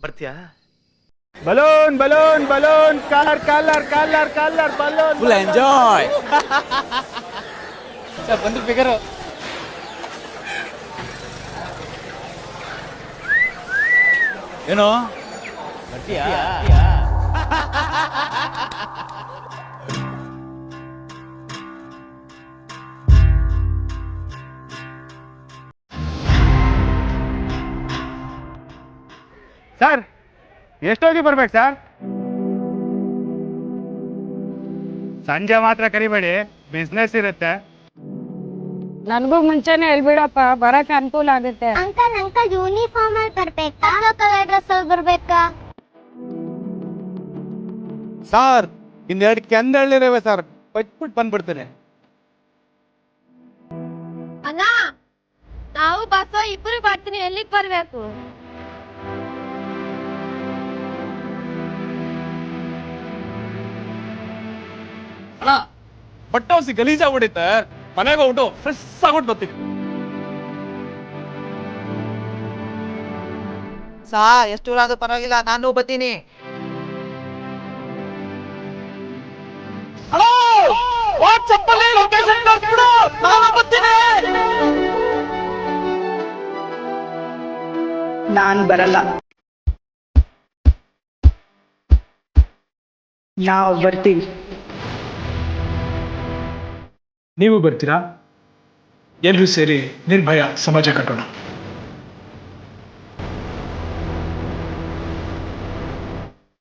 ಬರ್ತೀಯಾ? Balloon balloon balloon collar collar collar collar balloon full enjoy. Sir ಬಂದ್ರು figure. ಏನೋ ಬರ್ತೀಯಾ? ಸರ್ ಎಷ್ಟೊತ್ತಿಗೆ ಬರ್ಬೇಕು ಸರ್? ಸಂಜೆ ಮಾತ್ರ ಕರಿಬೇಡಿ, ಬಿಸ್ನೆಸ್ ಇರುತ್ತೆ. ನನಗೂ ಮುಂಚೆನೆ ಹೇಳ್ಬಿಡಪ್ಪ, ಬರಕ್ಕೆ ಅನುಕೂಲ ಆಗುತ್ತೆ. ಅಂಕಲ್ ಯೂನಿಫಾರ್ಮ್ ಅಲ್ಲಿ ಬರ್ಬೇಕಾ ಕಲರ್ ಡ್ರೆಸ್ ಅಲ್ಲಿ ಬರ್ಬೇಕಾ? ಸರ್ ಇನ್ನೆರಡು ಕೆಂದಳ್ಳಿರವೆ ಸರ್, ಬಚ್ಬಿಟ್ಟು ಬಂದ್ಬಿಡ್ತೇನೆ. ಅಣ್ಣ ನಾವು ಬಸ್ ಇಬ್ರು ಬರ್ತೀನಿ, ಎಲ್ಲಿಗೆ ಬರ್ಬೇಕು? ಅಣ್ಣ ಬಟ್ಟೆ ಹೊಸಿ ಗಲೀಜಾಗಿ ಹೊಡಿತೆ, ಮನೆಗೆ ಹೋಗ್ಬಿಟ್ಟು ಫ್ರೆಶ್ ಆಗ್ಬಿಟ್ಟು ಬರ್ತೀನಿ. ಸಾ ಎಷ್ಟು ದೂರ ಆದ್ರೂ ಪರವಾಗಿಲ್ಲ, ನಾನು ಬರ್ತೀನಿ. ವಾಟ್ಸಪ್ ಅಲ್ಲಿ ಲೊಕೇಶನ್ ಕಳ್ಸ್ಬಿಡು, ನಾನು ಬರ್ತೀನಿ. ನಾನ್ ಬರಲ್ಲ, ನಾವು ಬರ್ತೀವಿ. ನೀವು ಬರ್ತೀರಾ? ಎಲ್ಲರೂ ಸೇರಿ ನಿರ್ಭಯ ಸಮಾಜ ಕಟ್ಟೋಣ.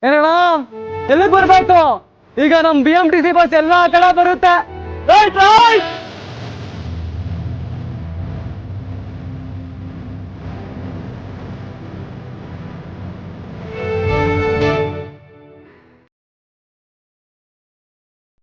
ಏನಣ್ಣ ಎಲ್ಲಿಗೆ ಬರ್ಬೇಕು? ಈಗ ನಮ್ BMTC ಬಸ್ ಎಲ್ಲ ಕಡೆ ಬರುತ್ತೆ. Right right.